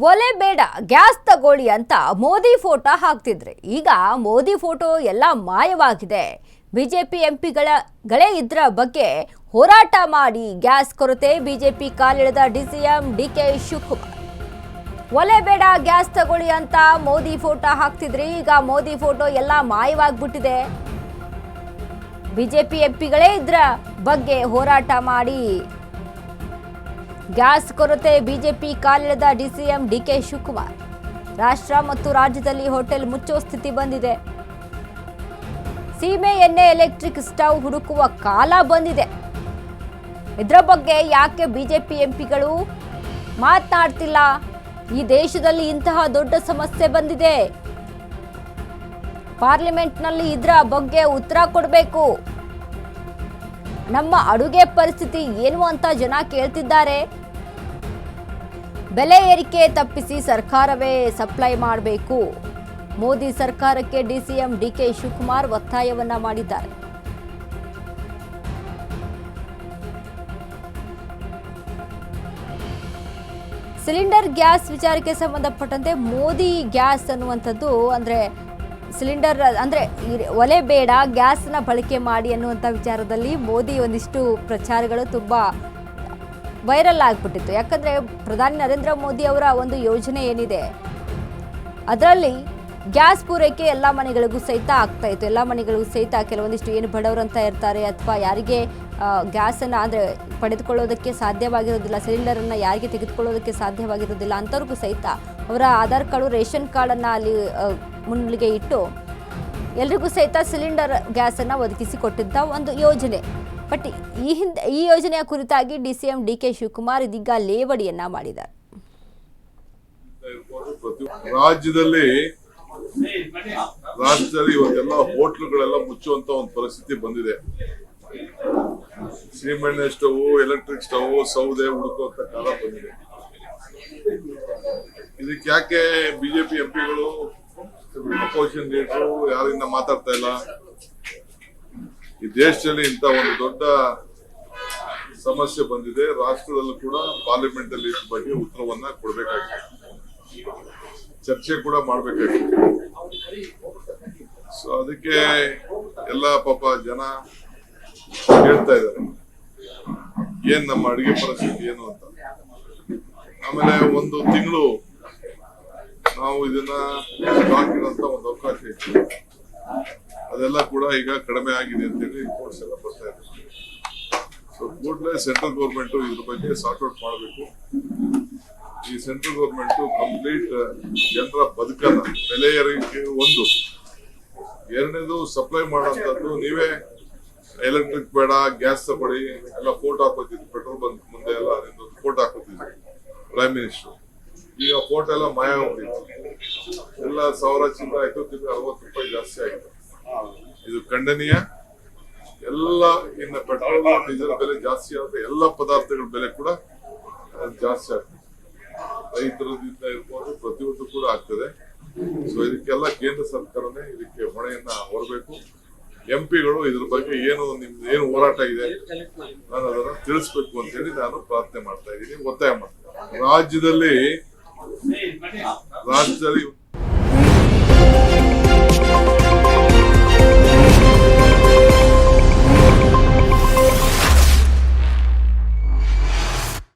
ಒಲೆ ಬೇಡ ಗ್ಯಾಸ್ ತಗೊಳ್ಳಿ ಅಂತ ಮೋದಿ ಫೋಟೋ ಹಾಕ್ತಿದ್ರೆ ಈಗ ಮೋದಿ ಫೋಟೋ ಎಲ್ಲ ಮಾಯವಾಗಿದೆ. ಬಿಜೆಪಿ ಎಂಪಿಗಳೇ ಇದರ ಬಗ್ಗೆ ಹೋರಾಟ ಮಾಡಿ ಗ್ಯಾಸ್ ಕೊರತೆ ಬಿಜೆಪಿ ಕಾಲೆಳೆದ ಡಿಸಿಎಂ ಡಿಕೆ ಶಿವಕುಮಾರ್. ಒಲೆ ಬೇಡ ಗ್ಯಾಸ್ ತಗೊಳ್ಳಿ ಅಂತ ಮೋದಿ ಫೋಟೋ ಹಾಕ್ತಿದ್ರೆ ಈಗ ಮೋದಿ ಫೋಟೋ ಎಲ್ಲ ಮಾಯವಾಗ್ಬಿಟ್ಟಿದೆ. ಬಿಜೆಪಿ ಎಂಪಿಗಳೇ ಇದರ ಬಗ್ಗೆ ಹೋರಾಟ ಮಾಡಿ ಗ್ಯಾಸ್ ಕೊರತೆ ಬಿಜೆಪಿ ಕಾಲೆಳೆದ ಡಿಸಿಎಂ ಡಿಕೆ ಶಿವಕುಮಾರ್. ರಾಷ್ಟ್ರ ಮತ್ತು ರಾಜ್ಯದಲ್ಲಿ ಹೋಟೆಲ್ ಮುಚ್ಚೋ ಸ್ಥಿತಿ ಬಂದಿದೆ. ಸೀಮೆ ಎಣ್ಣೆ ಎಲೆಕ್ಟ್ರಿಕ್ ಸ್ಟವ್ ಹುಡುಕುವ ಕಾಲ ಬಂದಿದೆ. ಇದರ ಬಗ್ಗೆ ಯಾಕೆ ಬಿಜೆಪಿ ಎಂಪಿಗಳು ಮಾತನಾಡ್ತಿಲ್ಲ? ಈ ದೇಶದಲ್ಲಿ ಇಂತಹ ದೊಡ್ಡ ಸಮಸ್ಯೆ ಬಂದಿದೆ. ಪಾರ್ಲಿಮೆಂಟ್ನಲ್ಲಿ ಇದರ ಬಗ್ಗೆ ಉತ್ತರ ಕೊಡಬೇಕು. ನಮ್ಮ ಅಡುಗೆ ಪರಿಸ್ಥಿತಿ ಏನು ಅಂತ ಜನ ಕೇಳ್ತಿದ್ದಾರೆ. ಬೆಲೆ ಏರಿಕೆ ತಪ್ಪಿಸಿ ಸರ್ಕಾರವೇ ಸಪ್ಲೈ ಮಾಡಬೇಕು. ಮೋದಿ ಸರ್ಕಾರಕ್ಕೆ ಡಿಸಿಎಂ ಡಿಕೆ ಶಿವಕುಮಾರ್ ಒತ್ತಾಯವನ್ನ ಮಾಡಿದ್ದಾರೆ. ಸಿಲಿಂಡರ್ ಗ್ಯಾಸ್ ವಿಚಾರಕ್ಕೆ ಸಂಬಂಧಪಟ್ಟಂತೆ ಮೋದಿ ಗ್ಯಾಸ್ ಅನ್ನುವಂಥದ್ದು ಅಂದ್ರೆ ಸಿಲಿಂಡರ್ ಅಂದ್ರೆ ಒಲೆ ಬೇಡ ಗ್ಯಾಸ್ನ ಬಳಕೆ ಮಾಡಿ ಅನ್ನುವಂಥ ವಿಚಾರದಲ್ಲಿ ಮೋದಿ ಒಂದಿಷ್ಟು ಪ್ರಚಾರಗಳು ತುಂಬಾ ವೈರಲ್ ಆಗಿಬಿಟ್ಟಿತ್ತು. ಯಾಕಂದ್ರೆ ಪ್ರಧಾನಿ ನರೇಂದ್ರ ಮೋದಿ ಅವರ ಒಂದು ಯೋಜನೆ ಏನಿದೆ ಅದರಲ್ಲಿ ಗ್ಯಾಸ್ ಪೂರೈಕೆ ಎಲ್ಲ ಮನೆಗಳಿಗೂ ಸಹಿತ ಆಗ್ತಾ ಇತ್ತು. ಎಲ್ಲ ಮನೆಗಳಿಗೂ ಸಹಿತ ಕೆಲವೊಂದಿಷ್ಟು ಏನು ಬಡವರು ಅಂತ ಇರ್ತಾರೆ ಅಥವಾ ಯಾರಿಗೆ ಗ್ಯಾಸನ್ನು ಅಂದರೆ ಪಡೆದುಕೊಳ್ಳೋದಕ್ಕೆ ಸಾಧ್ಯವಾಗಿರೋದಿಲ್ಲ, ಸಿಲಿಂಡರನ್ನು ಯಾರಿಗೆ ತೆಗೆದುಕೊಳ್ಳೋದಕ್ಕೆ ಸಾಧ್ಯವಾಗಿರೋದಿಲ್ಲ ಅಂಥವ್ರಿಗೂ ಸಹಿತ ಅವರ ಆಧಾರ್ ಕಾರ್ಡು ರೇಷನ್ ಕಾರ್ಡನ್ನು ಅಲ್ಲಿ ಮುನ್ನೆಲೆಗೆ ಇಟ್ಟು ಎಲ್ರಿಗೂ ಸಹಿತ ಸಿಲಿಂಡರ್ ಗ್ಯಾಸನ್ನು ಒದಗಿಸಿ ಕೊಟ್ಟಿದ್ದ ಒಂದು ಯೋಜನೆ. ಬಟ್ ಈ ಯೋಜನೆಯ ಕುರಿತಾಗಿ ಡಿಸಿಎಂ ಡಿಕೆ ಶಿವಕುಮಾರ್ ಇದೀಗ ಲೇವಡಿಯನ್ನ ಮಾಡಿದ್ದಾರೆ. ರಾಜ್ಯದಲ್ಲಿ ಇವತ್ತೆಲ್ಲ ಹೋಟ್ಲುಗಳೆಲ್ಲ ಮುಚ್ಚುವಂತ ಒಂದು ಪರಿಸ್ಥಿತಿ ಬಂದಿದೆ. ಸೀಮೆಣ್ಣೆ ಸ್ಟವ್, ಎಲೆಕ್ಟ್ರಿಕ್ ಸ್ಟವ್, ಸೌದೆ ಹುಡುಕುವಂತ ಕಾಲ ಬಂದಿದೆ. ಇದಕ್ಕೆ ಯಾಕೆ ಬಿಜೆಪಿ ಎಂಪಿಗಳು, ಅಪೋಸಿಷನ್ ಲೀಡರು ಯಾರಿಂದ ಮಾತಾಡ್ತಾ ಇಲ್ಲ? ಈ ದೇಶದಲ್ಲಿ ಇಂತ ಒಂದು ದೊಡ್ಡ ಸಮಸ್ಯೆ ಬಂದಿದೆ. ರಾಷ್ಟ್ರದಲ್ಲೂ ಕೂಡ ಪಾರ್ಲಿಮೆಂಟ್ ಅಲ್ಲಿ ಇದ್ರ ಬಗ್ಗೆ ಉತ್ತರವನ್ನ ಕೊಡ್ಬೇಕಾಗಿದೆ, ಚರ್ಚೆ ಕೂಡ ಮಾಡ್ಬೇಕಾಗಿದೆ. ಸೊ ಅದಕ್ಕೆ ಎಲ್ಲ ಪಾಪ ಜನ ಹೇಳ್ತಾ ಇದ್ದಾರೆ ಏನ್ ನಮ್ಮ ಅಡಿಗೆ ಪರಿಸ್ಥಿತಿ ಏನು ಅಂತ. ಆಮೇಲೆ ಒಂದು ತಿಂಗಳು ನಾವು ಇದನ್ನ ಸ್ಟಾಕ್ ಇಡುವಂತ ಒಂದು ಅವಕಾಶ ಇತ್ತು, ಅದೆಲ್ಲ ಕೂಡ ಈಗ ಕಡಿಮೆ ಆಗಿದೆ ಅಂತೇಳಿ ರಿಪೋರ್ಟ್ಸ್ ಎಲ್ಲ ಬರ್ತಾ ಇದೆ. ಸೊ ಕೂಡಲೇ ಸೆಂಟ್ರಲ್ ಗೌರ್ಮೆಂಟ್ ಇದ್ರ ಬಗ್ಗೆ ಸಾರ್ಟ್ ಔಟ್ ಮಾಡಬೇಕು. ಈ ಸೆಂಟ್ರಲ್ ಗೌರ್ಮೆಂಟ್ ಕಂಪ್ಲೀಟ್ ಜನರ ಬದುಕನ್ನ ಬೆಲೆ ಏರಿಕೆ ಒಂದು, ಎರಡನೇದು ಸಪ್ಲೈ ಮಾಡೋಂಥದ್ದು. ನೀವೇ ಎಲೆಕ್ಟ್ರಿಕ್ ಬೇಡ ಗ್ಯಾಸ್ ತಗೊಳ್ಳಿ ಎಲ್ಲ ಫೋಟೋ ಹಾಕೋತಿದ್ರು, ಪೆಟ್ರೋಲ್ ಬಂಕ್ ಮುಂದೆ ಎಲ್ಲ ಫೋಟೋ ಹಾಕೋತಿದ್ರು ಪ್ರೈಮ್ ಮಿನಿಸ್ಟರ್. ಈಗ ಫೋಟೋ ಎಲ್ಲ ಮಾಯ ಹೋಗ್ತಿತ್ತು, ಎಲ್ಲ 1000 ಚಿಲ್ಲರೆ ಆಯ್ತು, 60 ರೂಪಾಯಿ ಜಾಸ್ತಿ ಆಯ್ತು. ಇದು ಖಂಡನೀಯ. ಎಲ್ಲ ಇನ್ನು ಪೆಟ್ರೋಲ್ ಡೀಸೆಲ್ ಬೆಲೆ ಜಾಸ್ತಿ ಆದ್ರೆ ಎಲ್ಲ ಪದಾರ್ಥಗಳ ಬೆಲೆ ಕೂಡ ಜಾಸ್ತಿ ಆಗ್ತದೆ. ರೈತರದಿಂದ ಇರ್ಬೋದು ಪ್ರತಿಯೊಂದು ಕೂಡ ಆಗ್ತದೆ. ಸೊ ಇದಕ್ಕೆಲ್ಲ ಕೇಂದ್ರ ಸರ್ಕಾರನೇ ಇದಕ್ಕೆ ಹೊಣೆಯನ್ನ ಹೊರಬೇಕು. ಎಂಪಿಗಳು ಇದ್ರ ಬಗ್ಗೆ ನಿಮ್ದು ಏನು ಹೋರಾಟ ಇದೆ ನಾನು ಅದನ್ನ ತಿಳಿಸ್ಬೇಕು ಅಂತ ಹೇಳಿ ನಾನು ಪ್ರಾರ್ಥನೆ ಮಾಡ್ತಾ ಇದ್ದೀನಿ, ಒತ್ತಾಯ ಮಾಡ್ತೀನಿ. ರಾಜ್ಯದಲ್ಲಿ